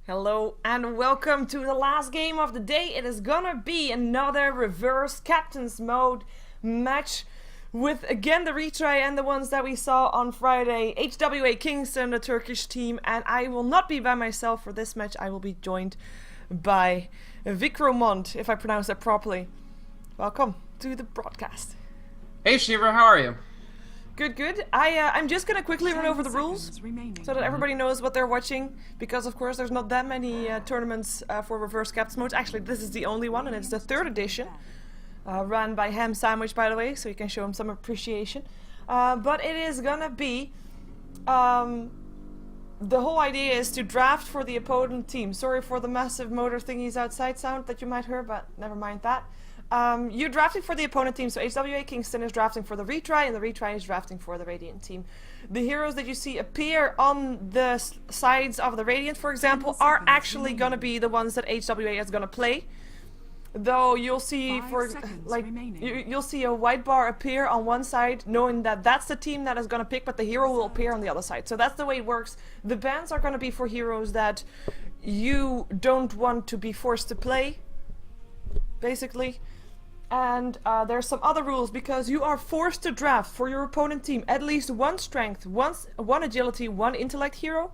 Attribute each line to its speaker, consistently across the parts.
Speaker 1: Hello and welcome to the last game of the day. It is gonna be another reverse captain's mode match with again the retry and the ones that we saw on Friday. HWA Kingston, the Turkish team, and I will not be by myself for this match. I will be joined by Vykromond, if I pronounce that properly. Welcome to the broadcast.
Speaker 2: Hey Sheever, how are you?
Speaker 1: Good. I'm just gonna quickly run over the rules so that everybody knows what they're watching, because of course there's not that many tournaments for reverse captain's mode. Actually, this is the only one, and it's the third edition, run by Ham Sandwich, by the way, so you can show him some appreciation. But it is gonna be the whole idea is to draft for the opponent team. Sorry for the massive motor thingies outside sound that you might hear, but never mind that. You're drafting for the opponent team, so HWA Kingston is drafting for the retry, and the retry is drafting for the Radiant team. The heroes that you see appear on the sides of the Radiant, for example, are actually going to be the ones that HWA is going to play. Though you'll see, you'll see a white bar appear on one side, knowing that that's the team that is going to pick, but the hero will appear on the other side. So that's the way it works. The bans are going to be for heroes that you don't want to be forced to play, basically. And there's some other rules, because you are forced to draft for your opponent team at least one strength, one agility, one intellect hero,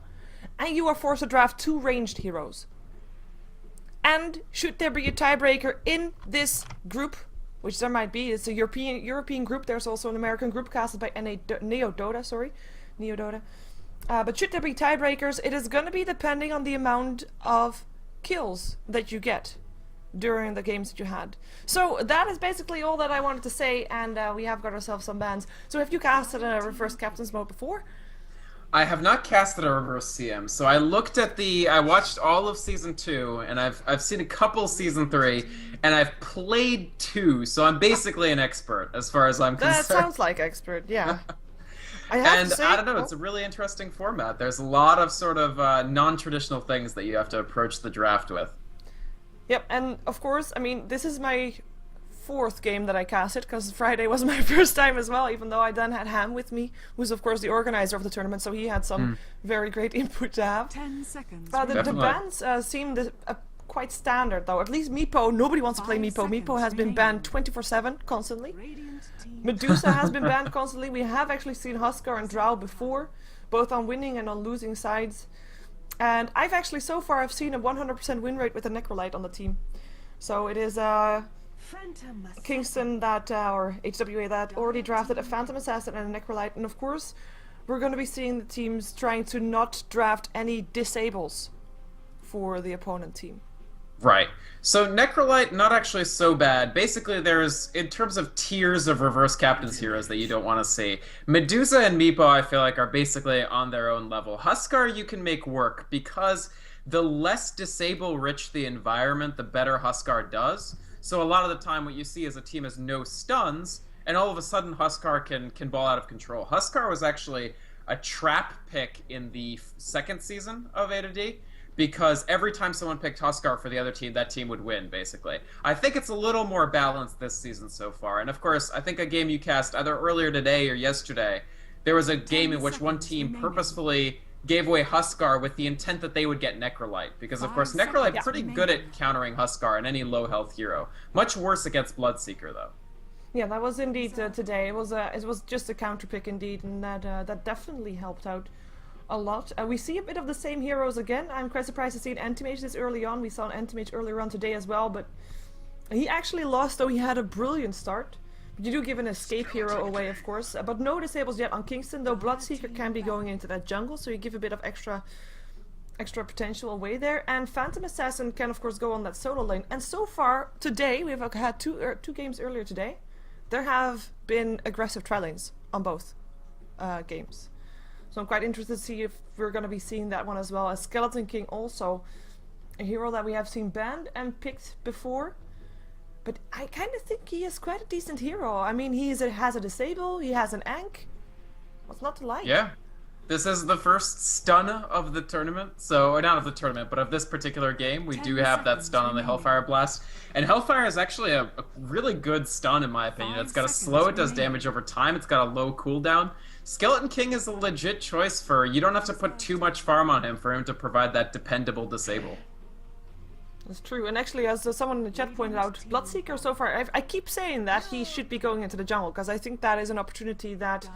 Speaker 1: and you are forced to draft 2 ranged heroes. And should there be a tiebreaker in this group, which there might be, it's a European group, there's also an American group casted by NeoDota. But should there be tiebreakers, it is going to be depending on the amount of kills that you get during the games that you had. So that is basically all that I wanted to say, and we have got ourselves some bans. So have you casted a reverse captain's mode before?
Speaker 2: I have not casted a reverse CM, so I watched all of season 2, and I've seen a couple season 3, and I've played 2, so I'm basically an expert as far as I'm concerned.
Speaker 1: That sounds like expert, yeah.
Speaker 2: I don't know, it's a really interesting format. There's a lot of sort of non-traditional things that you have to approach the draft with.
Speaker 1: Yep, and of course, I mean, this is my 4th game that I casted, because Friday was my first time as well, even though I then had Ham with me, who's of course the organizer of the tournament, so he had some very great input to have.
Speaker 3: 10 seconds.
Speaker 1: The bans seemed quite standard, though. At least Meepo, nobody wants to play Meepo. Meepo has been banned 24/7, constantly. Medusa has been banned constantly. We have actually seen Huskar and Drow before, both on winning and on losing sides. And I've actually, so far, I've seen a 100% win rate with a Necrolite on the team. So it is Kingston that, or HWA that already drafted a Phantom Assassin and a Necrolite. And of course, we're going to be seeing the teams trying to not draft any disables for the opponent team.
Speaker 2: Right. So Necrolite, not actually so bad. Basically, there's, in terms of tiers of reverse captain's heroes that you don't want to see, Medusa and Meepo, I feel like, are basically on their own level. Huskar you can make work, because the less disable-rich the environment, the better Huskar does. So a lot of the time what you see is a team has no stuns, and all of a sudden Huskar can ball out of control. Huskar was actually a trap pick in the 2nd season of AtoD, because every time someone picked Huskar for the other team, that team would win, basically. I think it's a little more balanced this season so far. And of course, I think a game you cast either earlier today or yesterday, there was a game in which one team purposefully gave away Huskar with the intent that they would get Necrolite. Because of course, Necrolite's pretty good at countering Huskar and any low health hero. Much worse against Bloodseeker, though.
Speaker 1: Yeah, that was indeed today. It was just a counter pick indeed, and that definitely helped out a lot. We see a bit of the same heroes again. I'm quite surprised to see an Anti-Mage this early on. We saw an Anti-Mage earlier on today as well, but he actually lost, though he had a brilliant start. But you do give an escape hero away, of course. But no disables yet on Kingston, though Bloodseeker can be going into that jungle, so you give a bit of extra potential away there. And Phantom Assassin can, of course, go on that solo lane. And so far, today, we've had two games earlier today. There have been aggressive tri-lanes on both games. So I'm quite interested to see if we're going to be seeing that one as well. As Skeleton King, also a hero that we have seen banned and picked before. But I kind of think he is quite a decent hero. I mean, has a disable, he has an Ankh. What's not to like?
Speaker 2: Yeah. This is the first stun of the tournament, so, or not of the tournament, but of this particular game. We do have that stun on the Hellfire Blast. And Hellfire is actually a really good stun, in my opinion. It's got a slow, it does damage over time, it's got a low cooldown. Skeleton King is a legit choice for, you don't have to put too much farm on him for him to provide that dependable disable.
Speaker 1: That's true, and actually, as someone in the chat pointed out, Bloodseeker so far, I keep saying that he should be going into the jungle, because I think that is an opportunity that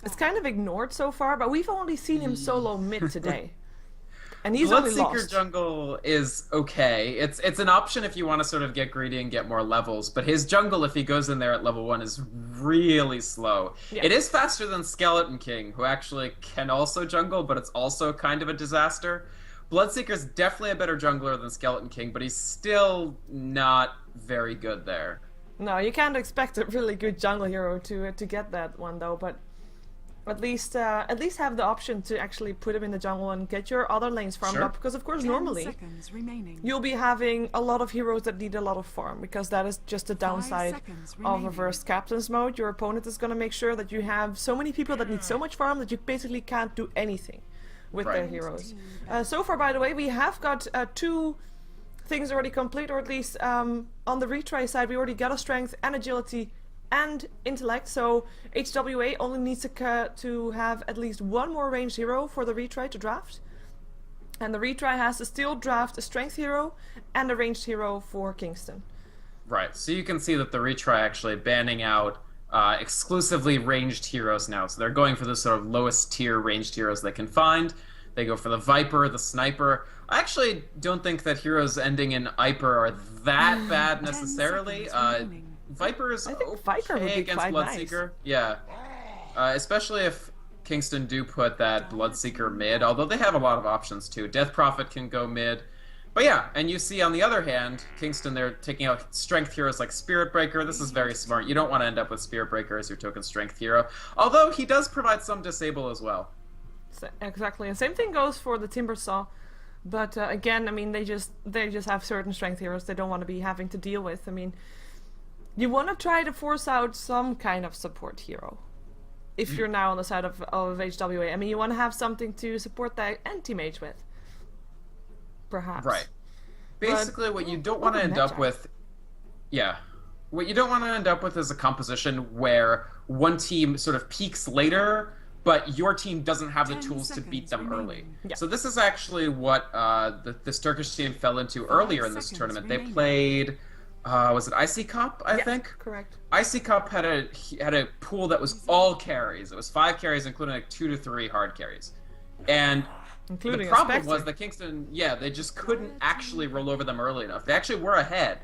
Speaker 1: is kind of ignored so far, but we've only seen him solo mid today. And he's only
Speaker 2: Bloodseeker
Speaker 1: lost.
Speaker 2: jungle is okay. It's an option if you want to sort of get greedy and get more levels, but his jungle, if he goes in there at level 1, is really slow.
Speaker 1: Yeah.
Speaker 2: It is faster than Skeleton King, who actually can also jungle, but it's also kind of a disaster. Bloodseeker's definitely a better jungler than Skeleton King, but he's still not very good there.
Speaker 1: No, you can't expect a really good jungle hero to get that one though, but at least have the option to actually put him in the jungle and get your other lanes farmed
Speaker 2: Sure.
Speaker 1: up, because of course normally you'll be having a lot of heroes that need a lot of farm, because that is just the downside of reverse captain's mode. Your opponent is going to make sure that you have so many people that need so much farm that you basically can't do anything with their heroes. So far, by the way, we have got 2 things already complete, or at least on the retry side we already got a strength and agility and intellect, so HWA only needs to have at least 1 more ranged hero for the retry to draft. And the retry has to still draft a strength hero and a ranged hero for Kingston.
Speaker 2: Right, so you can see that the retry actually banning out exclusively ranged heroes now. So they're going for the sort of lowest tier ranged heroes they can find. They go for the Viper, the Sniper. I actually don't think that heroes ending in Iper are that bad necessarily. Viper is
Speaker 1: Viper would
Speaker 2: okay
Speaker 1: be
Speaker 2: against
Speaker 1: quite
Speaker 2: Bloodseeker.
Speaker 1: nice.
Speaker 2: Yeah. Especially if Kingston do put that Bloodseeker mid, although they have a lot of options too. Death Prophet can go mid. But yeah, and you see on the other hand, Kingston, they're taking out strength heroes like Spirit Breaker. This is very smart. You don't want to end up with Spirit Breaker as your token strength hero. Although he does provide some disable as well.
Speaker 1: Exactly, and same thing goes for the Timber Saw. But again, I mean, they just have certain strength heroes they don't want to be having to deal with. I mean, you want to try to force out some kind of support hero. If you're now on the side of HWA. I mean, you want to have something to support that anti-mage with. Perhaps.
Speaker 2: Right. Basically, what you don't want to end up with... Yeah. What you don't want to end up with is a composition where one team sort of peaks later, but your team doesn't have the tools to beat them early.
Speaker 1: Yeah.
Speaker 2: So this is actually what this Turkish team fell into earlier in this tournament. They played... was it Icy Cup, I think?
Speaker 1: Correct.
Speaker 2: Icy Cup had a pool that was all carries. It was 5 carries, including like 2 to 3 hard carries. And
Speaker 1: Including
Speaker 2: the problem was that Kingston, they just couldn't actually roll over them early enough. They actually were ahead,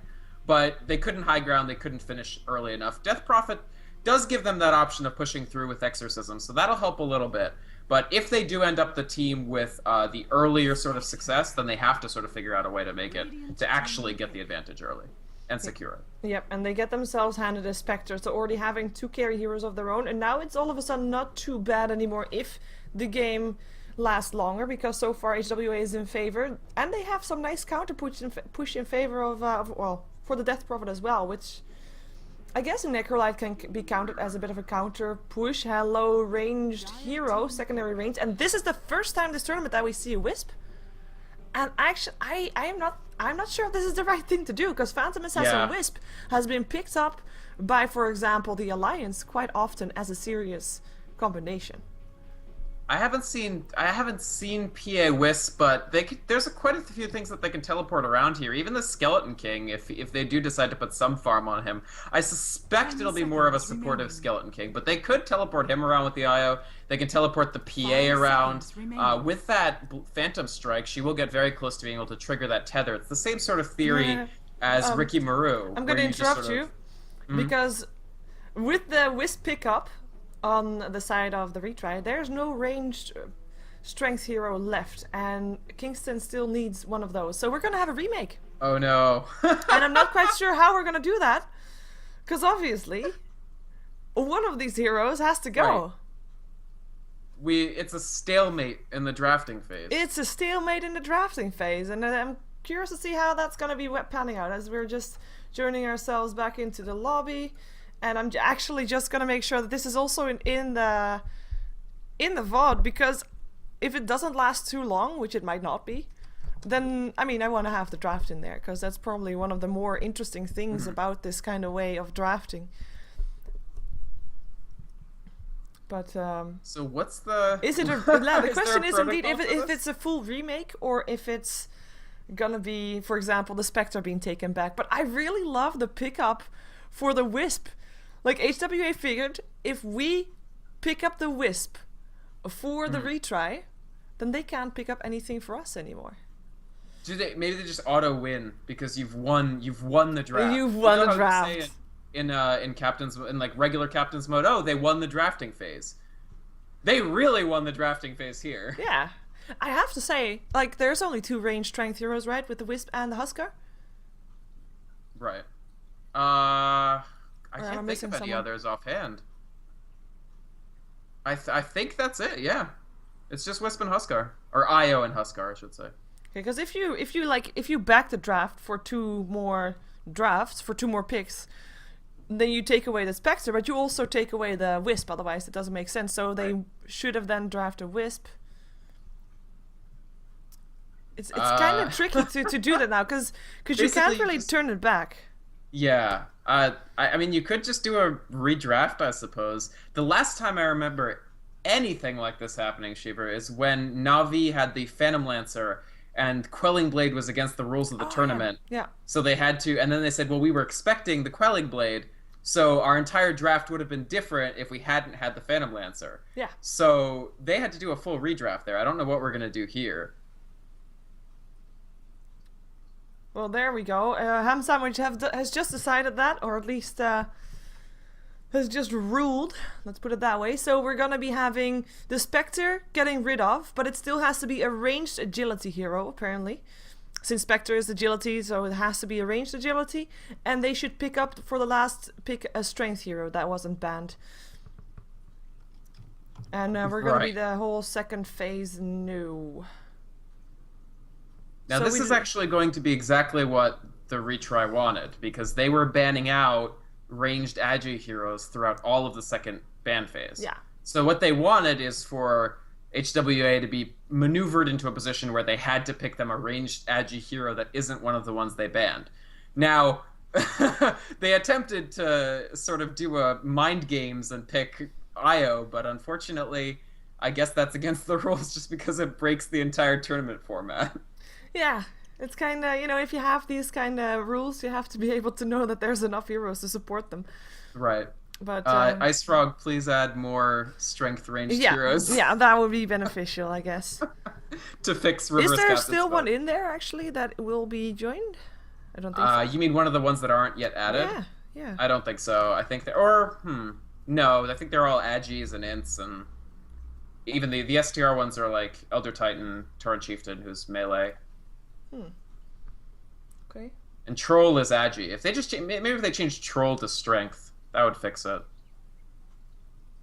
Speaker 2: but they couldn't high ground, they couldn't finish early enough. Death Prophet does give them that option of pushing through with Exorcism, so that'll help a little bit. But if they do end up the team with the earlier sort of success, then they have to sort of figure out a way to make it, to actually get the advantage early and secure it.
Speaker 1: Yep, and they get themselves handed a Spectre, so already having 2 carry heroes of their own, and now it's all of a sudden not too bad anymore if the game lasts longer, because so far HWA is in favor, and they have some nice counter push in favor of well, for the Death Prophet as well, which I guess in Necrolite can be counted as a bit of a counter push. Hello, ranged hero, secondary range, and this is the first time this tournament that we see a Wisp. And actually, I'm not sure if this is the right thing to do, because Phantom Assassin Wisp has been picked up by, for example, the Alliance quite often as a serious combination.
Speaker 2: I haven't seen PA Wisp, but there's quite a few things that they can teleport around here. Even the Skeleton King, if they do decide to put some farm on him, I suspect it'll be more of a supportive Skeleton King. But they could teleport him around with the IO. They can teleport the PA around. With that Phantom Strike, she will get very close to being able to trigger that tether. It's the same sort of theory as Ricky Maru.
Speaker 1: I'm going to interrupt you, because with the Wisp pickup on the side of the retry, there's no ranged strength hero left, and Kingston still needs one of those. So we're gonna have a remake.
Speaker 2: Oh no.
Speaker 1: And I'm not quite sure how we're gonna do that, because obviously one of these heroes has to go.
Speaker 2: Right. It's a stalemate in the drafting phase.
Speaker 1: It's a stalemate in the drafting phase, and I'm curious to see how that's gonna be panning out as we're just joining ourselves back into the lobby. And I'm actually just going to make sure that this is also in in the VOD, because if it doesn't last too long, which it might not be, then, I mean, I want to have the draft in there, because that's probably one of the more interesting things about this kind of way of drafting. But,
Speaker 2: so what's the...
Speaker 1: Is it a... the question is indeed if it's a full remake, or if it's gonna be, for example, the Spectre being taken back. But I really love the pickup for the Wisp. Like, HWA figured, if we pick up the Wisp for the retry, then they can't pick up anything for us anymore.
Speaker 2: Maybe they just auto win because you've won the draft.
Speaker 1: You've won the draft.
Speaker 2: In captains, in like regular captains mode, oh, they won the drafting phase. They really won the drafting phase here.
Speaker 1: Yeah. I have to say, like, there's only 2 ranged strength heroes, right? With the Wisp and the Huskar?
Speaker 2: Right. I can't think of any
Speaker 1: someone?
Speaker 2: others offhand. I think that's it, yeah. It's just Wisp and Huskar. Or Io and Huskar, I should say.
Speaker 1: Okay, because if you back the draft for 2 more drafts, for 2 more picks, then you take away the Spectre, but you also take away the Wisp, otherwise it doesn't make sense. So they should have then drafted a Wisp. It's kind of tricky to do that now, because you can't really turn it back.
Speaker 2: Yeah. I mean, you could just do a redraft, I suppose. The last time I remember anything like this happening, Sheever, is when Na'Vi had the Phantom Lancer and Quelling Blade was against the rules of the tournament.
Speaker 1: Yeah.
Speaker 2: So they had to, and then they said, well, we were expecting the Quelling Blade, so our entire draft would have been different if we hadn't had the Phantom Lancer.
Speaker 1: Yeah.
Speaker 2: So they had to do a full redraft there. I don't know what we're going to do here.
Speaker 1: Well, there we go. Ham Sandwich has just decided that, or at least has just ruled. Let's put it that way. So we're going to be having the Spectre getting rid of, but it still has to be a ranged agility hero, apparently. Since Spectre is agility, so it has to be a ranged agility. And they should pick up, for the last pick, a strength hero that wasn't banned. And we're going to be the whole second phase new.
Speaker 2: Now, so this is actually going to be exactly what the retry wanted, because they were banning out ranged agi heroes throughout all of the second ban phase.
Speaker 1: Yeah.
Speaker 2: So what they wanted is for HWA to be maneuvered into a position where they had to pick them a ranged agi hero that isn't one of the ones they banned. Now, they attempted to sort of do a mind games and pick Io, but unfortunately, I guess that's against the rules just because it breaks the entire tournament format.
Speaker 1: Yeah, it's kind of, if you have these kind of rules, you have to be able to know that there's enough heroes to support them.
Speaker 2: Right.
Speaker 1: But
Speaker 2: Ice Frog, please add more strength ranged heroes.
Speaker 1: Yeah, that would be beneficial, I guess.
Speaker 2: To fix reverse.
Speaker 1: Is there still one in there, actually, that will be joined? I don't think so.
Speaker 2: You mean one of the ones that aren't yet added?
Speaker 1: Yeah.
Speaker 2: I don't think so. I think no, I think they're all Agis and Ints, and even the STR ones are like Elder Titan, Tauren Chieftain, who's melee.
Speaker 1: Okay.
Speaker 2: And Troll is Agi. If they just maybe if they changed Troll to Strength, that would fix it.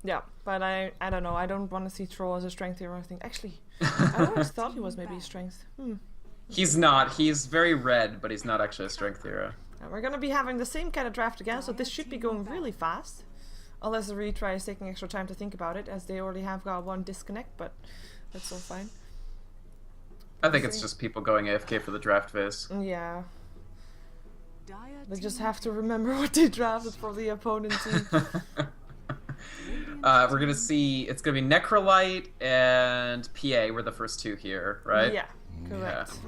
Speaker 1: Yeah, but I don't know. I don't want to see Troll as a strength hero. I think actually, I always thought he was maybe strength.
Speaker 2: He's not. He's very red, but he's not actually a strength hero.
Speaker 1: And we're gonna be having the same kind of draft again, so this should be going really fast, unless the retry is taking extra time to think about it, as they already have got one disconnect. But that's all fine.
Speaker 2: I think it's just people going AFK for the draft phase.
Speaker 1: Yeah. They just have to remember what they drafted for the opponent team.
Speaker 2: We're gonna see, it's gonna be Necrolite and PA were the first 2 here, right?
Speaker 1: Yeah, correct.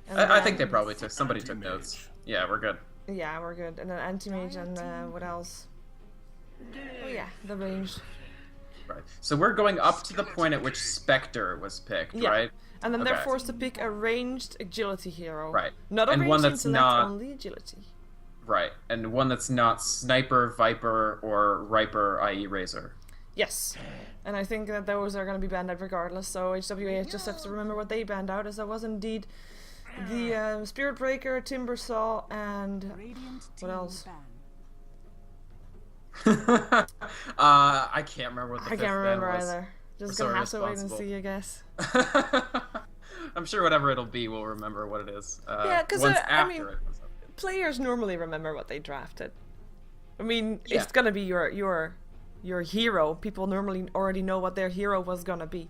Speaker 2: Yeah. I think they probably somebody took notes. Yeah, we're good.
Speaker 1: Yeah, we're good. And then Anti-Mage and what else? Oh yeah, the ranged.
Speaker 2: Right. So we're going up to the point at which Spectre was picked, right?
Speaker 1: And then they're forced to pick a ranged agility hero.
Speaker 2: Right.
Speaker 1: Not a
Speaker 2: and
Speaker 1: ranged
Speaker 2: one that's not
Speaker 1: only agility.
Speaker 2: Right. And one that's not Sniper, Viper, or Riper, i.e. Razor.
Speaker 1: Yes. And I think that those are going to be banned out regardless, so HWA just have to remember what they banned out, as that was indeed the Spirit Breaker, Timber Saw, and what else?
Speaker 2: I can't remember what the
Speaker 1: I
Speaker 2: fifth
Speaker 1: can't remember
Speaker 2: ban was.
Speaker 1: either. Just gonna have to wait and see, I guess.
Speaker 2: I'm sure whatever it'll be, we'll remember what it is.
Speaker 1: Yeah, because
Speaker 2: I mean,
Speaker 1: players normally remember what they drafted. I mean, it's gonna be your your hero. People normally already know what their hero was gonna be.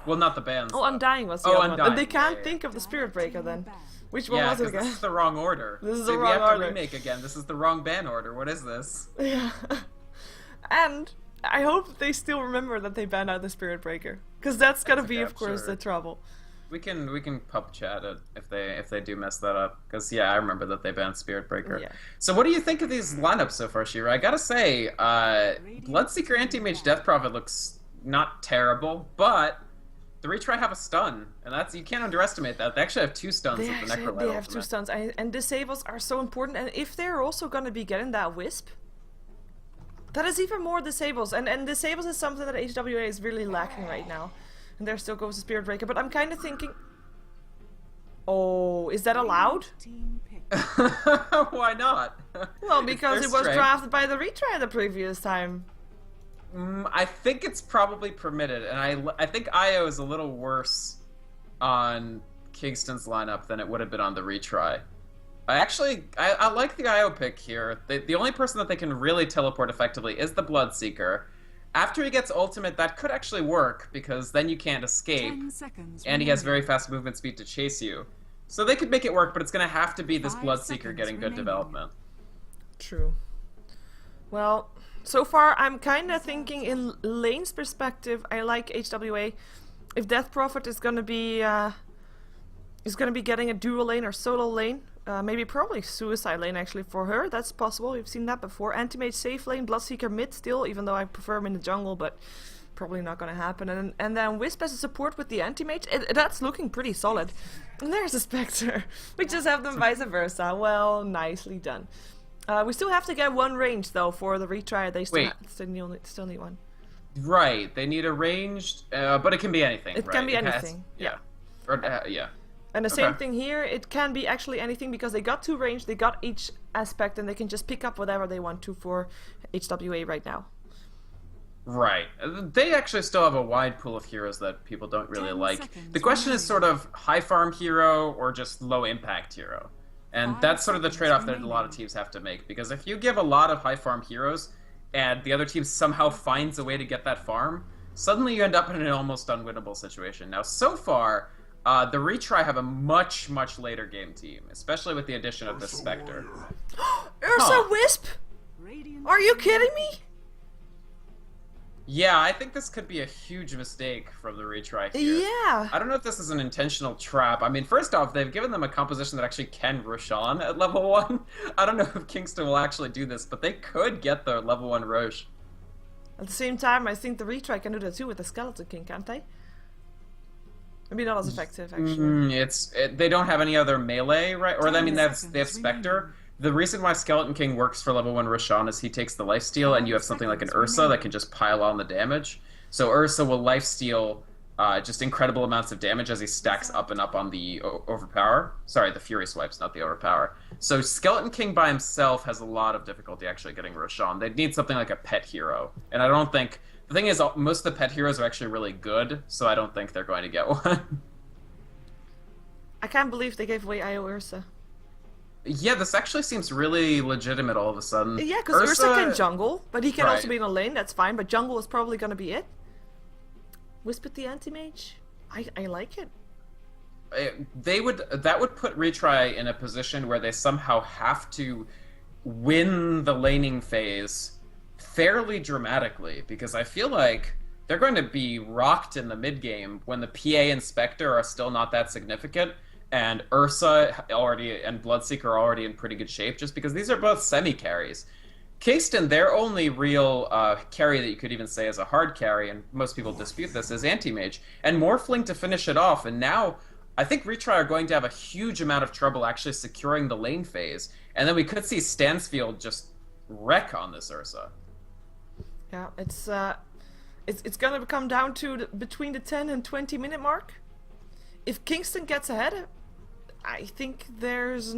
Speaker 2: Well, not the bands.
Speaker 1: Oh,
Speaker 2: though.
Speaker 1: Undying was the other one.
Speaker 2: Undying.
Speaker 1: And they can't
Speaker 2: Yeah.
Speaker 1: think of the Spirit Breaker then. Which one
Speaker 2: Yeah,
Speaker 1: was it
Speaker 2: 'cause
Speaker 1: again?
Speaker 2: this is the wrong order.
Speaker 1: This is
Speaker 2: See,
Speaker 1: the
Speaker 2: we
Speaker 1: wrong
Speaker 2: have to
Speaker 1: order.
Speaker 2: remake again. This is the wrong ban order. What is this?
Speaker 1: Yeah. And I hope they still remember that they banned out the Spirit Breaker. Because that's gonna be, of course, the trouble.
Speaker 2: We can pub chat it if they do mess that up. Because yeah, I remember that they banned Spirit Breaker.
Speaker 1: Yeah.
Speaker 2: So what do you think of these lineups so far, Sheever? I gotta say, Bloodseeker Anti-Mage Death Prophet looks not terrible, but the Retry have a stun, and that's you can't underestimate that. They actually have 2 stuns
Speaker 1: They
Speaker 2: at the
Speaker 1: actually
Speaker 2: Necrolite
Speaker 1: they have
Speaker 2: ultimate.
Speaker 1: 2 stuns. And disables are so important. And if they're also gonna be getting that Wisp, that is even more disables. And disables is something that HWA is really lacking right now. And there still goes the Spirit Breaker. But I'm kind of thinking... Oh, is that allowed?
Speaker 2: Why not?
Speaker 1: Well, because
Speaker 2: It's
Speaker 1: it
Speaker 2: their
Speaker 1: was
Speaker 2: strength.
Speaker 1: drafted by the Retry the previous time.
Speaker 2: I think it's probably permitted, and I think IO is a little worse on Kingston's lineup than it would have been on the Retry. I like the IO pick here. The only person that they can really teleport effectively is the Bloodseeker. After he gets ultimate, that could actually work, because then you can't escape, and he has very fast movement speed to chase you. So they could make it work, but it's going to have to be this Bloodseeker getting good development.
Speaker 1: True. Well, so far I'm kind of thinking in Lane's perspective, I like HWA. If Death Prophet is gonna be getting a dual lane or solo lane, maybe probably Suicide lane actually for her. That's possible. We've seen that before. Anti-Mage safe lane, Bloodseeker mid still, even though I prefer him in the jungle, but probably not gonna happen. And then Wisp as a support with the Anti-Mage. That's looking pretty solid. And there's a Spectre. We just have them vice versa. Well, nicely done. We still have to get 1 range though for the Retry. They still need 1.
Speaker 2: Right, they need a ranged, but it can be anything.
Speaker 1: It
Speaker 2: right?
Speaker 1: can be
Speaker 2: has-
Speaker 1: anything.
Speaker 2: yeah. Or, yeah.
Speaker 1: And the same
Speaker 2: Okay.
Speaker 1: thing here, it can be actually anything because they got 2 range, they got each aspect, and they can just pick up whatever they want to for HWA right now.
Speaker 2: Right. They actually still have a wide pool of heroes that people don't really like. The question is sort of high farm hero or just low impact hero. And that's sort of the trade-off that a lot of teams have to make, because if you give a lot of high farm heroes and the other team somehow finds a way to get that farm, suddenly you end up in an almost unwinnable situation. Now, so far, the Retry have a much, much later game team, especially with the addition of the Spectre.
Speaker 1: Ursa Wisp? Are you kidding me?
Speaker 2: Yeah, I think this could be a huge mistake from the Retry here.
Speaker 1: Yeah.
Speaker 2: I don't know if this is an intentional trap. I mean, first off, they've given them a composition that actually can Roshan at level 1. I don't know if Kingston will actually do this, but they could get the level 1 Rosh.
Speaker 1: At the same time, I think the Retry can do that too with the Skeleton King, can't they? Maybe not as effective, actually.
Speaker 2: They don't have any other melee, right? Or, I mean, they have Spectre. The reason why Skeleton King works for level 1 Roshan is he takes the lifesteal, and you have something like an Ursa that can just pile on the damage. So Ursa will lifesteal just incredible amounts of damage as he stacks up and up on the overpower. Sorry, the Fury Swipes, not the overpower. So Skeleton King by himself has a lot of difficulty actually getting Roshan. They'd need something like a pet hero. And I don't think... The thing is, most of the pet heroes are actually really good, so I don't think they're going to get one.
Speaker 1: I can't believe they gave away IO Ursa.
Speaker 2: Yeah, this actually seems really legitimate all of a sudden.
Speaker 1: Yeah, because Ursa can jungle, but he can
Speaker 2: Right.
Speaker 1: also be in a lane, that's fine, but jungle is probably gonna be it. Wisp with the Anti-Mage? I like it.
Speaker 2: That would put Retry in a position where they somehow have to win the laning phase fairly dramatically, because I feel like they're going to be rocked in the mid game when the PA and Spectre are still not that significant, and Ursa already and Bloodseeker are already in pretty good shape, just because these are both semi-carries. Kingston, their only real carry that you could even say is a hard carry, and most people dispute this, is Anti-Mage, and Morphling to finish it off, and now I think Retry are going to have a huge amount of trouble actually securing the lane phase, and then we could see Stansfield just wreck on this Ursa.
Speaker 1: Yeah, it's gonna come down to between the 10 and 20 minute mark. If Kingston gets ahead, I think there's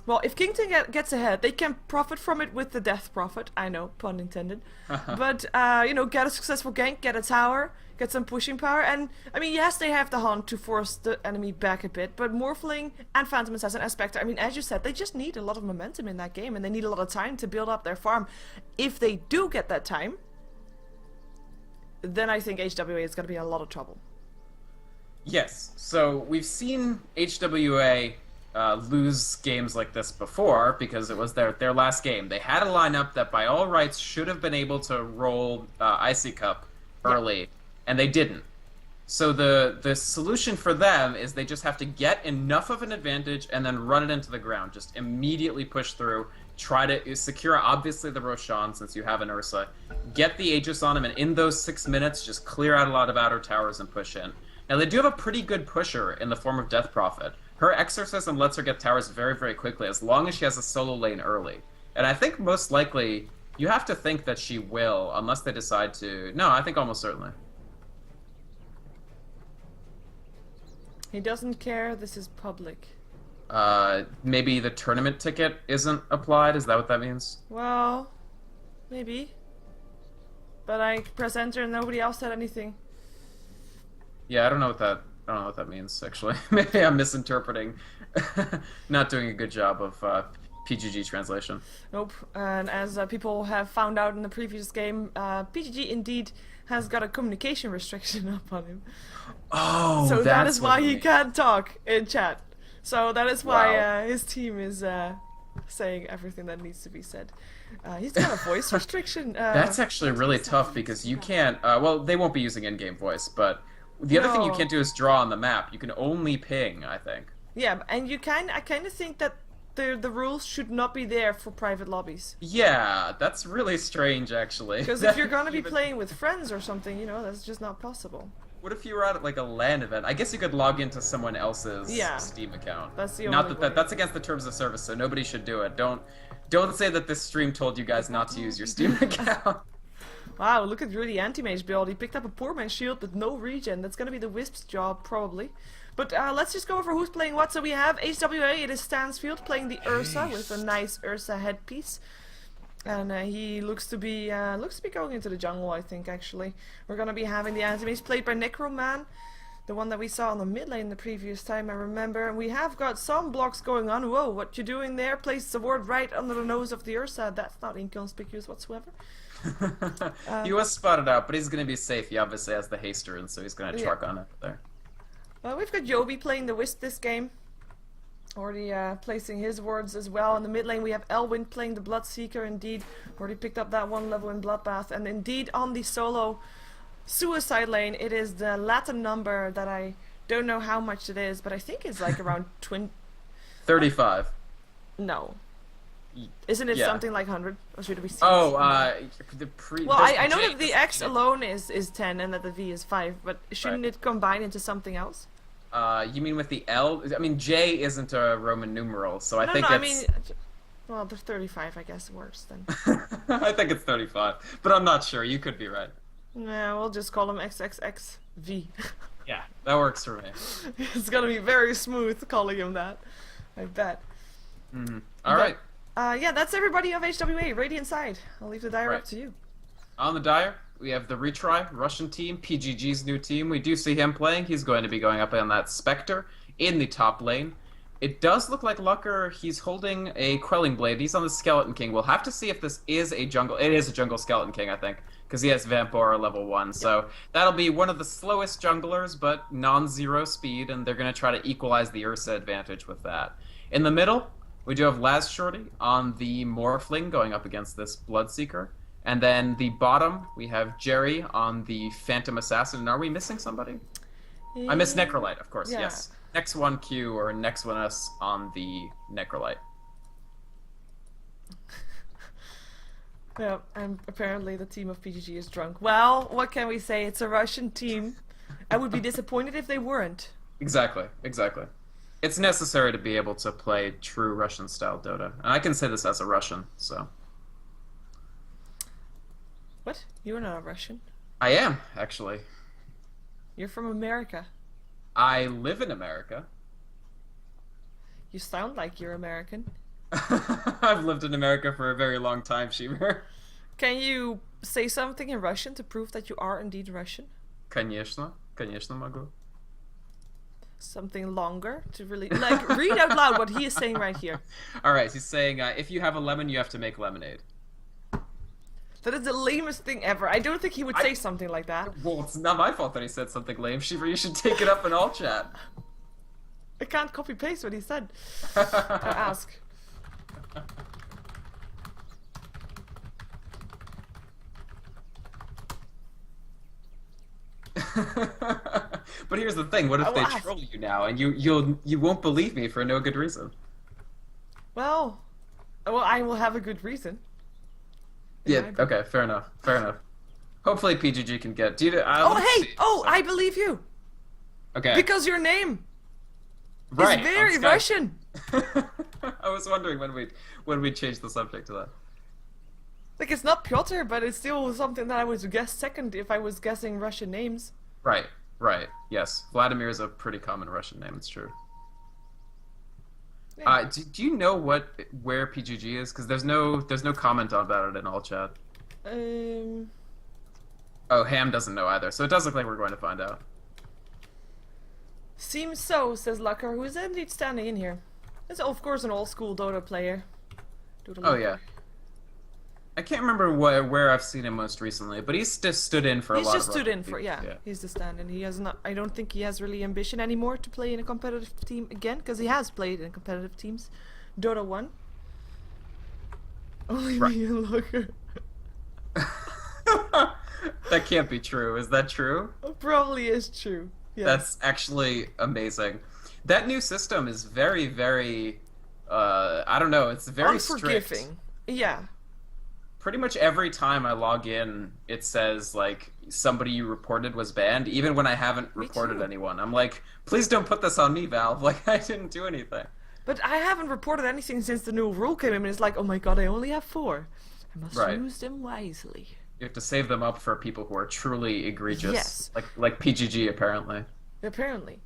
Speaker 1: well, if Kingston gets ahead, they can profit from it with the Death Prophet. I know, pun intended. But, you know, get a successful gank, get a tower. get some pushing power. And I mean, yes, they have the hunt to force the enemy back a bit, but Morphling and Phantom Assassin and Spectre, I mean, as you said, they just need a lot of momentum in that game, and they need a lot of time to build up their farm. If they do get that time, then I think HWA is going to be in a lot of trouble.
Speaker 2: Yes, so we've seen HWA lose games like this before because it was their last game. They had a lineup that by all rights should have been able to roll Icy Cup early, and they didn't. So the solution for them is they just have to get enough of an advantage and then run it into the ground. Just immediately push through, try to secure obviously the Roshan since you have an Ursa, get the Aegis on him, and in those 6 minutes just clear out a lot of outer towers and push in. Now they do have a pretty good pusher in the form of Death Prophet. Her Exorcism lets her get towers very, very quickly as long as she has a solo lane early. And I think most likely you have to think that she will, unless they decide to... No, I think almost certainly.
Speaker 1: He doesn't care, this is public.
Speaker 2: Maybe the tournament ticket isn't applied? Is that what that means?
Speaker 1: Well, maybe. But I press enter and nobody else said anything.
Speaker 2: Yeah, I don't know what that means, actually. Maybe I'm misinterpreting. Not doing a good job of PGG translation.
Speaker 1: Nope. And as people have found out in the previous game, PGG indeed has got a communication restriction up on him.
Speaker 2: Oh,
Speaker 1: so that is why he
Speaker 2: means.
Speaker 1: can't talk in chat. So that is why his team is saying everything that needs to be said. He's got a voice restriction.
Speaker 2: That's actually really tough because you can't... well, they won't be using in-game voice, but the other thing you can't do is draw on the map. You can only ping, I think.
Speaker 1: Yeah, and I kind of think that the rules should not be there for private lobbies.
Speaker 2: Yeah, that's really strange, actually.
Speaker 1: Because if you're going to be playing with friends or something, you know, that's just not possible.
Speaker 2: What if you were at like a LAN event? I guess you could log into someone else's Steam account.
Speaker 1: That's the
Speaker 2: not
Speaker 1: only
Speaker 2: that
Speaker 1: way.
Speaker 2: That's against the terms of service, so nobody should do it. Don't say that this stream told you guys not to use your Steam account.
Speaker 1: Wow, look at Rudy Anti-Mage build. He picked up a poor man's shield with no regen. That's gonna be the Wisp's job, probably. But let's just go over who's playing what. So we have HWA, it is Stansfield playing the Ursa with a nice Ursa headpiece. And he looks to be going into the jungle, I think, actually. We're gonna be having the Anti-Mage played by Necroman, the one that we saw on the mid lane the previous time, I remember. And we have got some blocks going on. Whoa, what you doing there? Place the ward right under the nose of the Ursa. That's not inconspicuous whatsoever.
Speaker 2: He was spotted out, but he's going to be safe. He obviously has the haster, and so he's going to truck on it there.
Speaker 1: We've got Yobi playing the Wisp this game. Already placing his wards as well. In the mid lane we have Elwyn playing the Bloodseeker, indeed. Already picked up that one level in Bloodbath. And indeed on the solo suicide lane it is the Latin number that I don't know how much it is, but I think it's like around
Speaker 2: 35.
Speaker 1: No. Isn't it something like 100? Or should it be 6?
Speaker 2: Oh,
Speaker 1: Well, I know that the X alone is 10 and that the V is 5, but shouldn't it combine into something else?
Speaker 2: You mean with the L? I mean, J isn't a Roman numeral, so I think it's...
Speaker 1: I mean, well, the 35 I guess works then.
Speaker 2: I think it's 35, but I'm not sure. You could be right.
Speaker 1: Yeah, we'll just call him XXXV.
Speaker 2: Yeah, that works for me.
Speaker 1: It's gonna be very smooth calling him that, I bet.
Speaker 2: All right.
Speaker 1: Yeah, that's everybody of HWA. Radiant side. I'll leave the dire up to you.
Speaker 2: On the dire, we have the Retry, Russian team, PGG's new team. We do see him playing. He's going to be going up on that Spectre in the top lane. It does look like Lucker, he's holding a Quelling Blade. He's on the Skeleton King. We'll have to see if this is a jungle. It is a jungle Skeleton King, I think, because he has Vampora level 1. So that'll be one of the slowest junglers, but non-zero speed, and they're going to try to equalize the Ursa advantage with that. In the middle, we do have Laz Shorty on the Morphling going up against this Bloodseeker. And then the bottom, we have Jerry on the Phantom Assassin. And are we missing somebody? I miss Necrolite, of course, yes. Next one Q or next one us on the Necrolite.
Speaker 1: Yeah, and apparently the team of PGG is drunk. Well, what can we say? It's a Russian team. I would be disappointed if they weren't.
Speaker 2: Exactly, exactly. It's necessary to be able to play true Russian-style Dota. And I can say this as a Russian, so...
Speaker 1: What? You're not a Russian?
Speaker 2: I am, actually.
Speaker 1: You're from America.
Speaker 2: I live in America.
Speaker 1: You sound like you're American.
Speaker 2: I've lived in America for a very long time, Sheever.
Speaker 1: Can you say something in Russian to prove that you are indeed Russian?
Speaker 2: Конечно. Конечно могу.
Speaker 1: Something longer to really like read out loud what he is saying right here.
Speaker 2: All right, he's saying if you have a lemon, you have to make lemonade.
Speaker 1: That is the lamest thing ever. I don't think he would say something like that.
Speaker 2: Well, it's not my fault that he said something lame. Sheever, you should take it up in all chat.
Speaker 1: I can't copy paste what he said. I ask.
Speaker 2: But here's the thing: what if they troll you now, and you won't believe me for no good reason?
Speaker 1: Well, I will have a good reason.
Speaker 2: Yeah. Okay. Fair enough. Fair enough. Hopefully, PGG can get.
Speaker 1: I believe you.
Speaker 2: Okay.
Speaker 1: Because your name
Speaker 2: is
Speaker 1: very Russian.
Speaker 2: I was wondering when we change the subject to that.
Speaker 1: Like, it's not Piotr, but it's still something that I would guess second if I was guessing Russian names.
Speaker 2: Right. Right. Yes. Vladimir is a pretty common Russian name. It's true. Yeah. Do you know where PGG is? Because there's no comment about it in all chat. Oh, Ham doesn't know either, so it does look like we're going to find out.
Speaker 1: Seems so, says Lucker, who is indeed standing in here. Is of course an old school Dota player.
Speaker 2: Oh yeah. I can't remember where I've seen him most recently, but he's just stood in for a lot.
Speaker 1: He's just stood in for He's the stand-in. He has not. I don't think he has really ambition anymore to play in a competitive team again, because he has played in competitive teams. Dota 1. Only me and Lucker.
Speaker 2: That can't be true. Is that true?
Speaker 1: It probably is true. Yes.
Speaker 2: That's actually amazing. That new system is very, very. I don't know. It's very
Speaker 1: unforgiving.
Speaker 2: Strict.
Speaker 1: Yeah.
Speaker 2: Pretty much every time I log in, it says, like, somebody you reported was banned, even when I haven't reported anyone. I'm like, please don't put this on me, Valve. Like, I didn't do anything.
Speaker 1: But I haven't reported anything since the new rule came in, and it's like, oh my god, I only have 4. I must use them wisely.
Speaker 2: You have to save them up for people who are truly egregious. Yes. Like PGG, apparently.
Speaker 1: Apparently.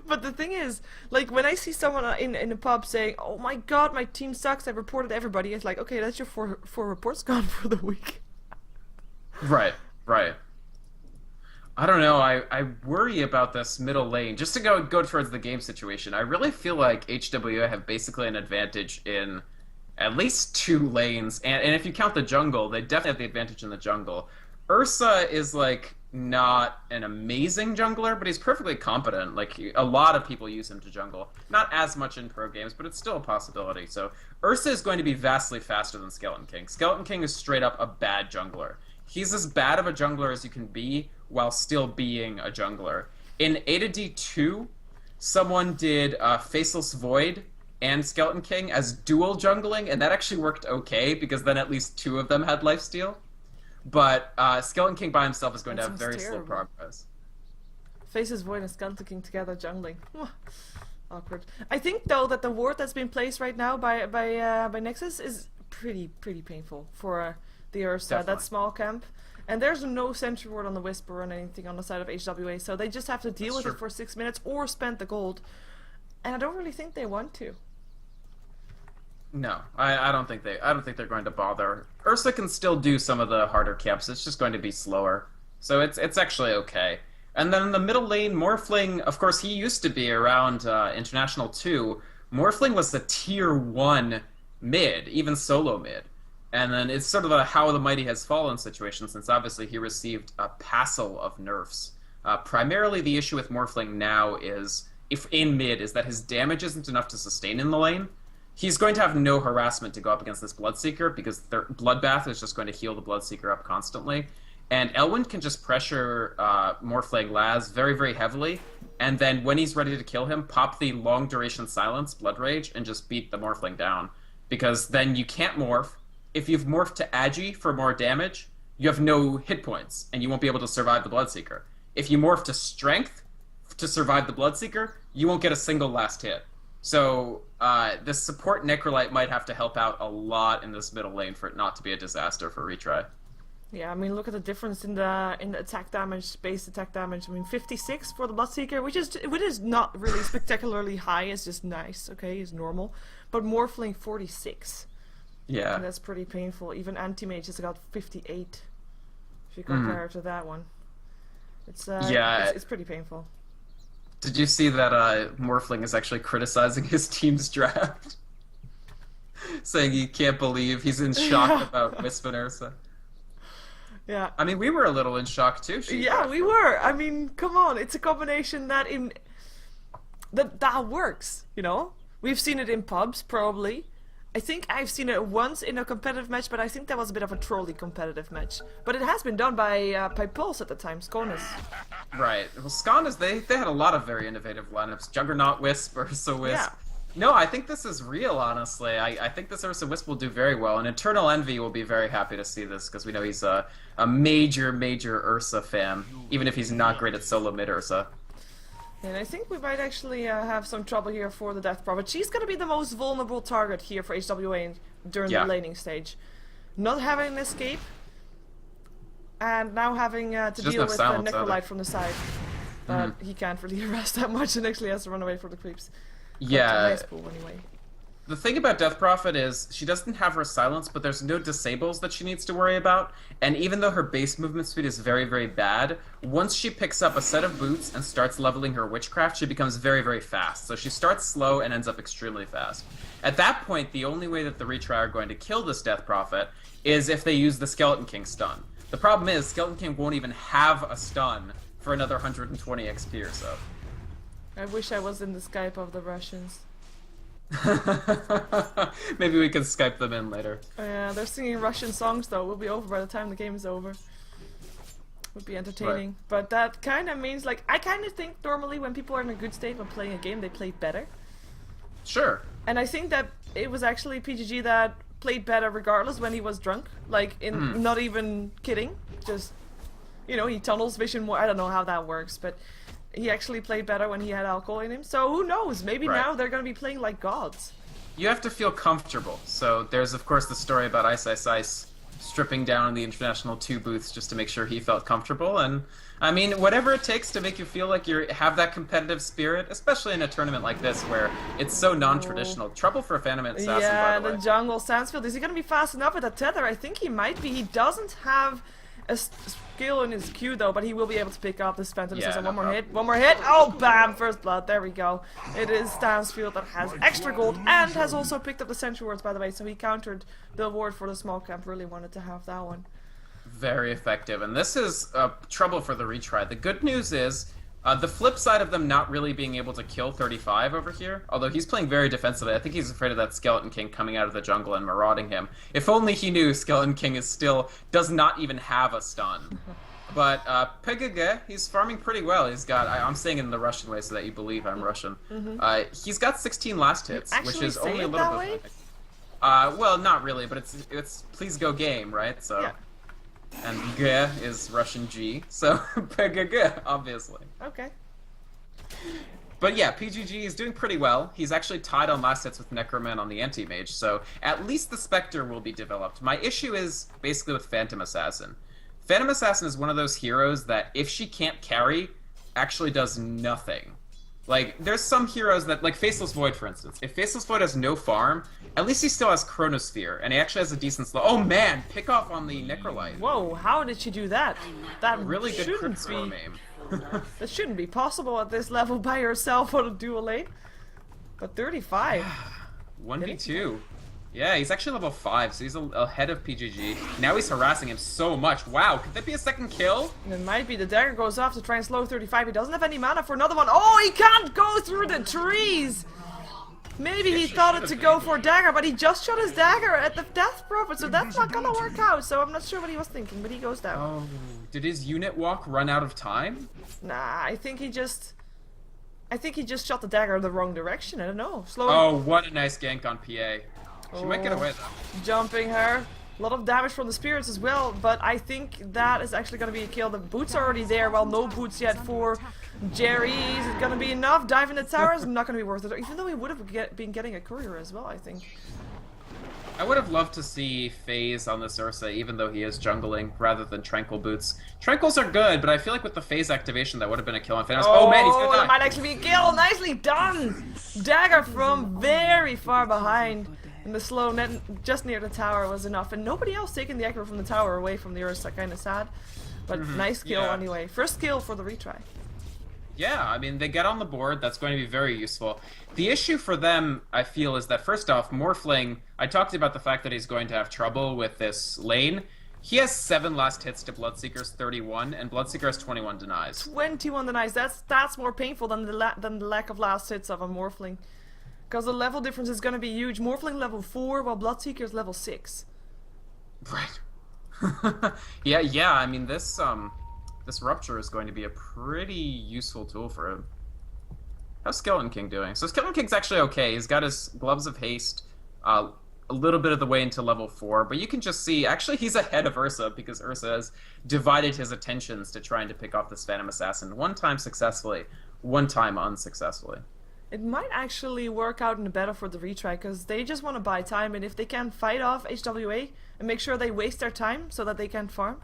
Speaker 1: But the thing is, like, when I see someone in a pub saying, oh my god, my team sucks, I reported everybody, it's like, okay, that's your four reports gone for the week. Right.
Speaker 2: I don't know, I worry about this middle lane. Just to go towards the game situation, I really feel like HWA have basically an advantage in at least 2 lanes, and if you count the jungle, they definitely have the advantage in the jungle. Ursa is, like, not an amazing jungler, but he's perfectly competent. Like, a lot of people use him to jungle. Not as much in pro games, but it's still a possibility. So Ursa is going to be vastly faster than Skeleton King. Skeleton King is straight up a bad jungler. He's as bad of a jungler as you can be while still being a jungler. In AtoD 2, someone did Faceless Void and Skeleton King as dual jungling, and that actually worked okay, because then at least 2 of them had lifesteal. But Skeleton King by himself is going to have very slow progress.
Speaker 1: Faces Void and Skeleton King together jungling. Awkward. I think though that the ward that's been placed right now by Nexus is pretty painful for the Ursa, that small camp. And there's no sentry ward on the Whisper or anything on the side of HWA, so they just have to deal with it for 6 minutes or spend the gold. And I don't really think they want to.
Speaker 2: No, I don't think they're going to bother. Ursa can still do some of the harder camps. It's just going to be slower, so it's actually okay. And then in the middle lane, Morphling, of course, he used to be around International 2. Morphling was the tier 1 mid, even solo mid. And then it's sort of a how the mighty has fallen situation, since obviously he received a passel of nerfs. Primarily the issue with Morphling now is, if in mid, is that his damage isn't enough to sustain in the lane. He's going to have no harassment to go up against this Bloodseeker, because their Bloodbath is just going to heal the Bloodseeker up constantly. And Elwyn can just pressure Morphling Laz very, very heavily, and then when he's ready to kill him, pop the long duration silence, Blood Rage, and just beat the Morphling down. Because then you can't morph. If you've morphed to Agi for more damage, you have no hit points, and you won't be able to survive the Bloodseeker. If you morph to Strength to survive the Bloodseeker, you won't get a single last hit. So the support Necrolite might have to help out a lot in this middle lane for it not to be a disaster for Retry.
Speaker 1: Yeah, I mean, look at the difference in the attack damage, base attack damage. I mean, 56 for the Bloodseeker, which is not really spectacularly high. It's just nice, okay, it's normal. But Morphling 46.
Speaker 2: Yeah,
Speaker 1: and that's pretty painful. Even Anti-Mage has got 58. if you compare it to that one. It's it's pretty painful.
Speaker 2: Did you see that Morphling is actually criticizing his team's draft? Saying he can't believe he's in shock about Wisp and Ursa.
Speaker 1: Yeah.
Speaker 2: I mean, we were a little in shock too.
Speaker 1: Yeah, we were. I mean, come on. It's a combination that works, you know? We've seen it in pubs, probably. I think I've seen it once in a competitive match, but I think that was a bit of a trolley competitive match. But it has been done by Pulse at the time, Skonus.
Speaker 2: Right. Well, Skonus, they had a lot of very innovative lineups. Juggernaut Wisp, Ursa Wisp.
Speaker 1: Yeah.
Speaker 2: No, I think this is real, honestly. I think this Ursa Wisp will do very well, and Eternal Envy will be very happy to see this, because we know he's a major, major Ursa fan, even if he's not great at solo mid Ursa.
Speaker 1: And I think we might actually have some trouble here for the Death Prophet. She's going to be the most vulnerable target here for HWA during the laning stage. Not having an escape, and now having to deal with the Necrolite from the side. But he can't really harass that much and actually has to run away from the creeps.
Speaker 2: Yeah.
Speaker 1: Nice pool anyway.
Speaker 2: The thing about Death Prophet is she doesn't have her silence, but there's no disables that she needs to worry about. And even though her base movement speed is very, very bad, once she picks up a set of boots and starts leveling her witchcraft, she becomes very, very fast. So she starts slow and ends up extremely fast. At that point, the only way that the Retry are going to kill this Death Prophet is if they use the Skeleton King stun. The problem is, Skeleton King won't even have a stun for another 120 XP or so.
Speaker 1: I wish I was in the Skype of the Russians.
Speaker 2: Maybe we can Skype them in later.
Speaker 1: Oh, yeah, they're singing Russian songs though. We'll be over by the time the game is over. Would be entertaining. Right. But that kind of means, like, I kind of think normally when people are in a good state when playing a game, they play better.
Speaker 2: Sure.
Speaker 1: And I think that it was actually PGG that played better regardless when he was drunk. Like, not even kidding. Just, you know, he tunnels vision more. I don't know how that works, but he actually played better when he had alcohol in him. So who knows? Maybe now they're going to be playing like gods.
Speaker 2: You have to feel comfortable. So there's, of course, the story about Ice Ice Ice stripping down the International 2 booths just to make sure he felt comfortable. And, I mean, whatever it takes to make you feel like you have that competitive spirit, especially in a tournament like this where it's so non-traditional. Trouble for Phantom Assassin,
Speaker 1: yeah,
Speaker 2: by the way.
Speaker 1: The jungle Sansfield. Is he going to be fast enough with that tether? I think he might be. He doesn't have a skill in his Q though, but he will be able to pick up this Phantom Assassin. One more hit, one more hit. Oh, bam! First blood. There we go. It is Stansfield that has extra gold and has also picked up the Sentry Wards, by the way. So he countered the ward for the small camp. Really wanted to have that one.
Speaker 2: Very effective, and this is trouble for the Retry. The good news is the flip side of them not really being able to kill 35 over here, although he's playing very defensively. I think he's afraid of that Skeleton King coming out of the jungle and marauding him. If only he knew Skeleton King does not even have a stun. But PGG, he's farming pretty well. He's got, I'm saying it in the Russian way so that you believe I'm Russian. He's got 16 last hits, which is only a little bit. Well, not really, but it's please go game, right? So. Yeah. And G is Russian G, so PGG, obviously.
Speaker 1: Okay.
Speaker 2: But yeah, PGG is doing pretty well. He's actually tied on last hits with Necroman on the Anti-Mage, so at least the Spectre will be developed. My issue is basically with Phantom Assassin. Phantom Assassin is one of those heroes that, if she can't carry, actually does nothing. Like, there's some heroes that, like Faceless Void, for instance. If Faceless Void has no farm, at least he still has Chronosphere, and he actually has a decent slow. Oh man, pick off on the Necrolite.
Speaker 1: Whoa, how did she do that? That
Speaker 2: really good
Speaker 1: shouldn't
Speaker 2: crit
Speaker 1: be. That shouldn't be possible at this level by yourself on a dual lane. But 35.
Speaker 2: 1v2. Yeah, he's actually level 5, so he's ahead of PGG. Now he's harassing him so much. Wow, could that be a second kill?
Speaker 1: It might be. The dagger goes off to try and slow 35. He doesn't have any mana for another one. Oh, he can't go through the trees! Maybe he thought it to go for a dagger, but he just shot his dagger at the Death Prophet, so that's not gonna work out. So I'm not sure what he was thinking, but he goes down.
Speaker 2: Oh, did his unit walk run out of time?
Speaker 1: Nah, I think he just shot the dagger in the wrong direction. I don't know. Slow.
Speaker 2: Oh, what a nice gank on PA. She might get away though.
Speaker 1: Jumping her. A lot of damage from the spirits as well, but I think that is actually going to be a kill. The boots are already there, well, no boots yet for Jerry. Is it going to be enough? Dive in the towers? Not going to be worth it, even though he would have been getting a courier as well, I think.
Speaker 2: I would have loved to see Phase on this Ursa, even though he is jungling, rather than Tranquil boots. Tranquils are good, but I feel like with the Phase activation, that would have been a kill on Phantom. Oh man, he's gonna die!
Speaker 1: That might actually be a kill! Nicely done! Dagger from very far behind. And the slow net just near the tower was enough, and nobody else taking the aggro from the tower away from the Ursa. Kind of sad. But nice kill
Speaker 2: yeah.
Speaker 1: anyway. First kill for the retry.
Speaker 2: Yeah, I mean, they get on the board. That's going to be very useful. The issue for them, I feel, is that first off, Morphling, I talked about the fact that he's going to have trouble with this lane. He has 7 last hits to Bloodseeker's 31, and Bloodseeker has 21 denies.
Speaker 1: 21 denies. That's more painful than the lack of last hits of a Morphling. Because the level difference is going to be huge. Morphling level 4, while Bloodseeker's level 6.
Speaker 2: Right. yeah, I mean, this Rupture is going to be a pretty useful tool for him. How's Skeleton King doing? So Skeleton King's actually okay. He's got his Gloves of Haste a little bit of the way into level 4, but you can just see, actually he's ahead of Ursa, because Ursa has divided his attentions to trying to pick off this Phantom Assassin. 1 time successfully, 1 time unsuccessfully.
Speaker 1: It might actually work out in the battle for the retry, because they just want to buy time, and if they can fight off HWA and make sure they waste their time so that they can farm,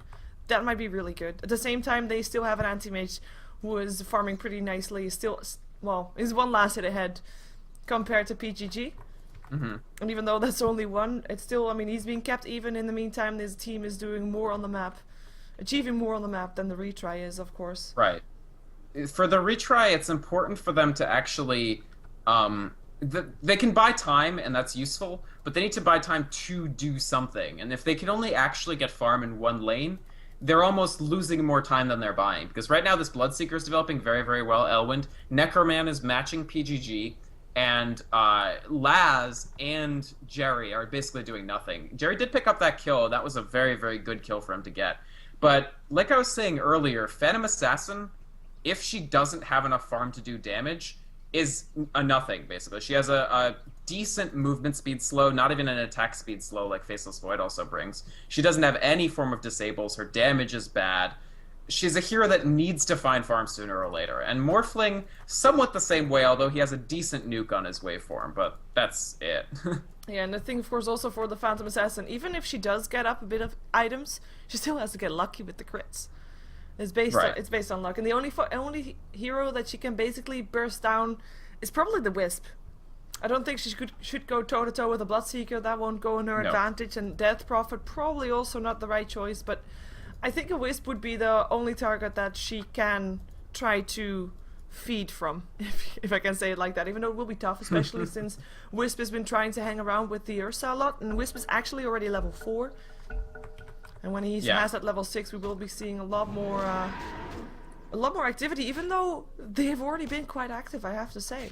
Speaker 1: that might be really good. At the same time, they still have an anti-mage who is farming pretty nicely, still, well, is 1 last hit ahead compared to PGG. And even though that's only 1, it's still, I mean, he's being kept even. In the meantime, this team is doing more on the map, achieving more on the map than the retry is, of course.
Speaker 2: Right. For the retry, it's important for them to actually, they can buy time, and that's useful, but they need to buy time to do something. And if they can only actually get farm in 1 lane, they're almost losing more time than they're buying. Because right now, this Bloodseeker is developing very, very well. Elwind. Necroman is matching PGG. And Laz and Jerry are basically doing nothing. Jerry did pick up that kill. That was a very, very good kill for him to get. But like I was saying earlier, Phantom Assassin, if she doesn't have enough farm to do damage, is a nothing, basically. She has a decent movement speed slow, not even an attack speed slow like Faceless Void also brings. She doesn't have any form of disables. Her damage is bad. She's a hero that needs to find farm sooner or later. And Morphling, somewhat the same way, although he has a decent nuke on his waveform, but that's it.
Speaker 1: Yeah, and the thing, of course, also for the Phantom Assassin, even if she does get up a bit of items, she still has to get lucky with the crits. It's based on luck, and the only hero that she can basically burst down is probably the Wisp. I don't think she should go toe to toe with a Bloodseeker. That won't go in her advantage, and Death Prophet probably also not the right choice. But I think a Wisp would be the only target that she can try to feed from, if I can say it like that, even though it will be tough, especially since Wisp has been trying to hang around with the Ursa a lot, and Wisp is actually already level 4. And when he has that level 6, we will be seeing a lot more activity, even though they've already been quite active, I have to say.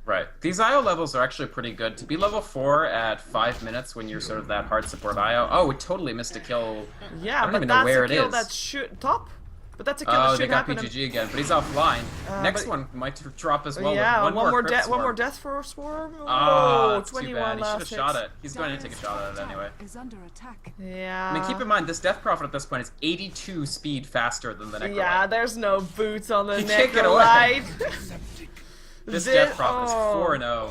Speaker 2: Right. These IO levels are actually pretty good. To be level 4 at 5 minutes when you're sort of that hard support IO. Oh, we totally missed a kill.
Speaker 1: Yeah,
Speaker 2: I don't even know where it is.
Speaker 1: But that's a kill that should... Top? But that's a kill that should happen.
Speaker 2: Oh, they got PGG again, but he's offline. Next one might drop as well.
Speaker 1: Yeah,
Speaker 2: one more
Speaker 1: death for a Swarm.
Speaker 2: Oh,
Speaker 1: 21
Speaker 2: too bad. He should have shot it. He's going to take a shot at it anyway.
Speaker 1: Yeah.
Speaker 2: I mean, keep in mind, this Death Prophet at this point is 82 speed faster than the Necrolite.
Speaker 1: Yeah, there's no boots on the
Speaker 2: Necrolite.
Speaker 1: Necrolite.
Speaker 2: This Death Prophet is 4-0.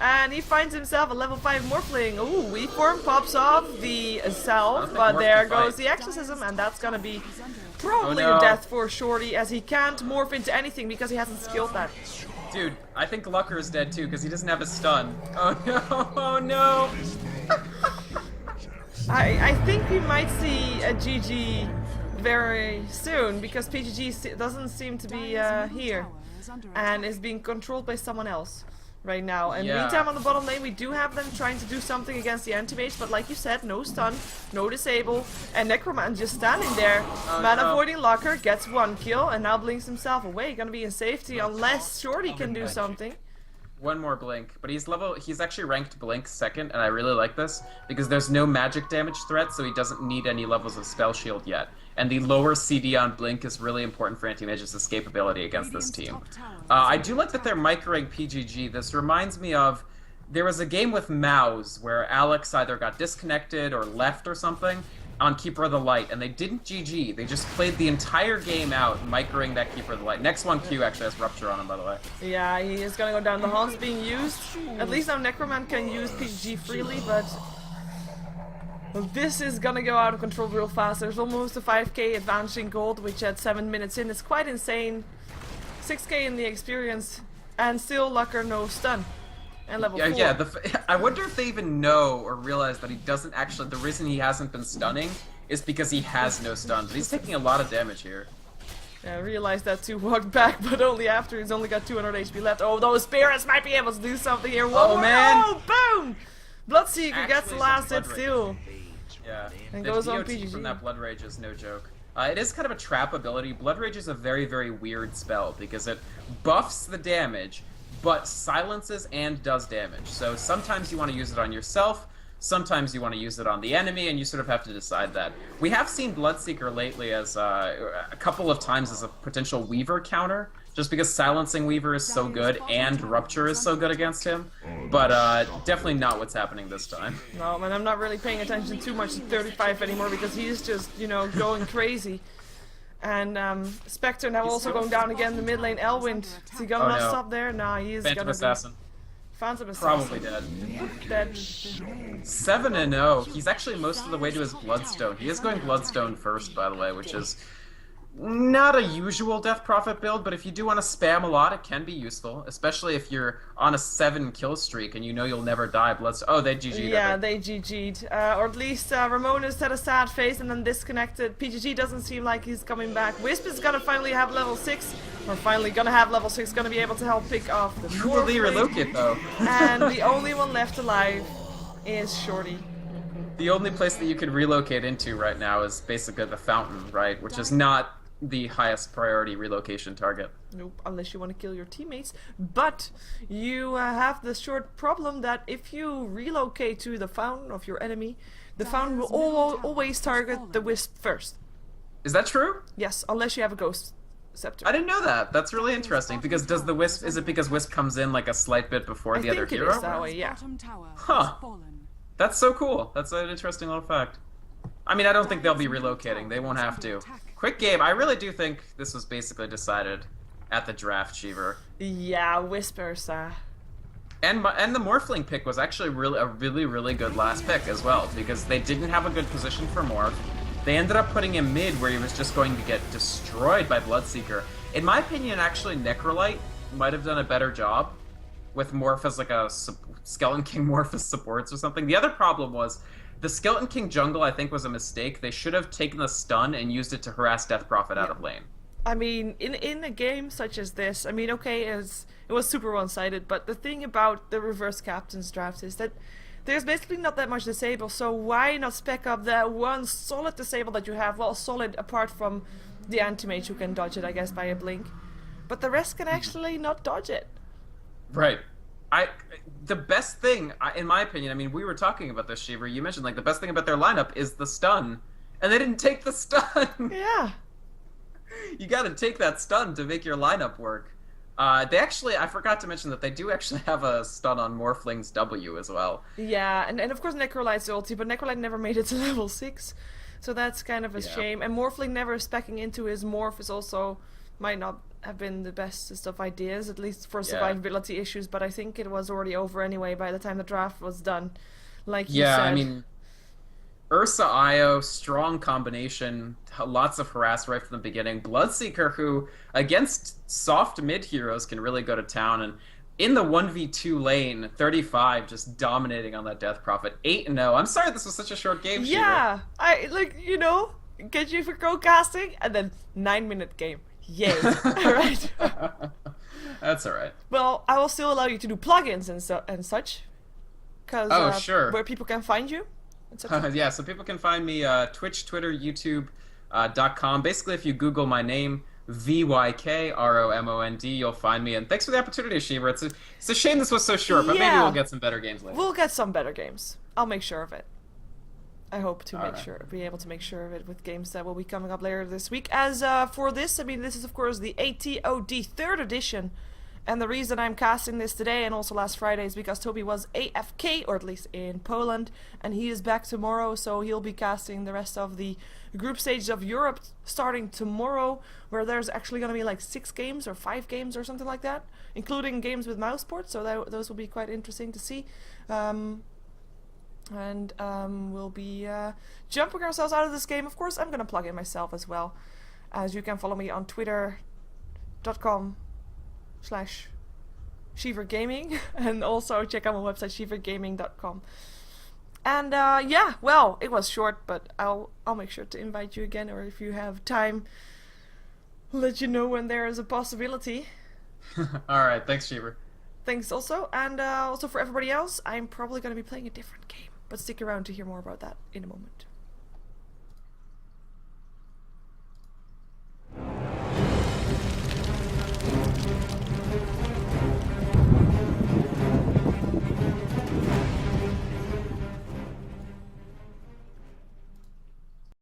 Speaker 1: And he finds himself a level 5 Morphling. Ooh, weak form pops off the self, but there goes the Exorcism, and that's gonna be probably a death for Shorty, as he can't morph into anything because he hasn't skilled that.
Speaker 2: Dude, I think Lucker is dead too because he doesn't have a stun. Oh no! Oh no!
Speaker 1: I think we might see a GG very soon because PGG doesn't seem to be here and is being controlled by someone else right now. And meantime, on the bottom lane, we do have them trying to do something against the anti-mage, but like you said, no stun, no disable, and Necroman just standing there. Avoiding Locker gets 1 kill, and now blinks himself away. Gonna be in safety unless Shorty can do something.
Speaker 2: One more blink, but he's actually ranked blink 2nd, and I really like this because there's no magic damage threat, so he doesn't need any levels of spell shield yet. And the lower CD on blink is really important for anti-mage's escapability against this team. I do like that they're microing PGG. This reminds me of, there was a game with Mouse where Alex either got disconnected or left or something on Keeper of the Light, and they didn't GG. They just played the entire game out microing that Keeper of the Light. Next one, Q actually has Rupture on him, by the way.
Speaker 1: Yeah, he is gonna go down. The Haun's being used. At least now Necroman can use PGG freely, but this is gonna go out of control real fast. There's almost a 5k advantage in gold, which at 7 minutes in is quite insane. 6k in the experience, and still Lucker no stun. And level 4.
Speaker 2: Yeah, I wonder if they even know or realize that he doesn't actually, the reason he hasn't been stunning is because he has no stun. But he's taking a lot of damage here.
Speaker 1: Yeah, I realized that too, walked back, but only after he's only got 200 HP left. Oh, those spirits might be able to do something here.
Speaker 2: Oh, man!
Speaker 1: Oh, boom! Bloodseeker gets the last hit still.
Speaker 2: Yeah,
Speaker 1: And
Speaker 2: the
Speaker 1: goes on
Speaker 2: DOT
Speaker 1: PGG.
Speaker 2: from that Blood Rage is no joke. It is kind of a trap ability. Blood Rage is a very, very weird spell because it buffs the damage, but silences and does damage. So sometimes you want to use it on yourself, sometimes you want to use it on the enemy, and you sort of have to decide that. We have seen Bloodseeker lately as a couple of times as a potential Weaver counter, just because silencing Weaver is so good and Rupture is so good against him, but definitely not what's happening this time.
Speaker 1: No, man, I'm not really paying attention too much to 35 anymore because he's just, you know, going crazy. And Spectre now also going down again in the mid lane. Elwind, is he gonna stop there? Nah, he is
Speaker 2: Phantom Assassin.
Speaker 1: Phantom Assassin.
Speaker 2: Probably dead.
Speaker 1: Dead.
Speaker 2: 7-0. He's actually most of the way to his Bloodstone. He is going Bloodstone first, by the way, which is not a usual Death Prophet build, but if you do want to spam a lot, it can be useful, especially if you're on a 7 kill streak and you know you'll never die. Bloodstone. Oh, they GG'd.
Speaker 1: Yeah, they GG'd. Or at least Ramona's had a sad face and then disconnected. PGG doesn't seem like he's coming back. Wisp is gonna finally have level 6. Or finally gonna have level 6, gonna be able to help pick off the
Speaker 2: Truly relocate, though.
Speaker 1: And the only one left alive is Shorty.
Speaker 2: The only place that you could relocate into right now is basically the fountain, right? Which is not the highest priority relocation target.
Speaker 1: Nope, unless you want to kill your teammates. But you have the short problem that if you relocate to the fountain of your enemy, the fountain will always target the Wisp first.
Speaker 2: Is that true?
Speaker 1: Yes, unless you have a Ghost Scepter.
Speaker 2: I didn't know that. That's really interesting. Because does the Wisp, is it because Wisp comes in like a slight bit before the other hero?
Speaker 1: I think it is that way, yeah.
Speaker 2: Huh. That's so cool. That's an interesting little fact. I mean, I don't think they'll be relocating. They won't have to. Quick game. I really do think this was basically decided at the draft, Sheever.
Speaker 1: Yeah, Whispers.
Speaker 2: And the Morphling pick was actually a really good last pick as well, because they didn't have a good position for Morph. They ended up putting him mid where he was just going to get destroyed by Bloodseeker. In my opinion, actually, Necrolite might have done a better job with Morph as like a Skeleton King Morph as supports or something. The other problem was the Skeleton King jungle, I think, was a mistake. They should have taken the stun and used it to harass Death Prophet out of lane.
Speaker 1: I mean, in a game such as this, I mean, okay, it was super one-sided, but the thing about the reverse captain's draft is that there's basically not that much disable, so why not spec up that one solid disable that you have? Well, solid apart from the anti-mage who can dodge it, I guess, by a blink. But the rest can actually not dodge it.
Speaker 2: Right. The best thing, in my opinion, I mean, we were talking about this, Sheever, you mentioned, like, the best thing about their lineup is the stun, and they didn't take the stun!
Speaker 1: Yeah.
Speaker 2: You gotta take that stun to make your lineup work. They actually, I forgot to mention that they do actually have a stun on Morphling's W as well.
Speaker 1: Yeah, and of course Necrolite's ulti, but Necrolite never made it to level 6, so that's kind of a shame. And Morphling never specking into his Morph is also, might not have been the bestest of ideas, at least for survivability issues, but I think it was already over anyway by the time the draft was done, like you said.
Speaker 2: I mean, Ursa Io, strong combination, lots of harass right from the beginning. Bloodseeker, who against soft mid heroes can really go to town, and in the 1v2 lane, 35 just dominating on that Death Prophet. 8-0. I'm sorry this was such a short game,
Speaker 1: Yeah,
Speaker 2: Sheever.
Speaker 1: get you for go casting, and then 9-minute game. Yay. Alright.
Speaker 2: That's alright.
Speaker 1: Well, I will still allow you to do plugins and such. Cause,
Speaker 2: sure.
Speaker 1: Where people can find you.
Speaker 2: Yeah, so people can find me Twitch, Twitter, YouTube, .com. Basically, if you Google my name, Vykromond, you'll find me. And thanks for the opportunity, Sheever. It's a shame this was so short, but maybe we'll get some better games later.
Speaker 1: We'll get some better games. I'll make sure of it. I hope to be able to make sure of it with games that will be coming up later this week. As for this, I mean, this is of course the AtoD 3rd edition. And the reason I'm casting this today and also last Friday is because Toby was AFK, or at least in Poland, and he is back tomorrow, so he'll be casting the rest of the group stages of Europe starting tomorrow, where there's actually going to be like 6 games or 5 games or something like that, including games with mouse ports, so those will be quite interesting to see. We'll be jumping ourselves out of this game. Of course, I'm going to plug in myself as well, as you can follow me on twitter.com/SheeverGaming and also check out my website sheevergaming.com. And yeah, well, it was short, but I'll make sure to invite you again, or if you have time, let you know when there is a possibility.
Speaker 2: All right, thanks, Sheever.
Speaker 1: Thanks also, and also for everybody else, I'm probably going to be playing a different game, but stick around to hear more about that in a moment.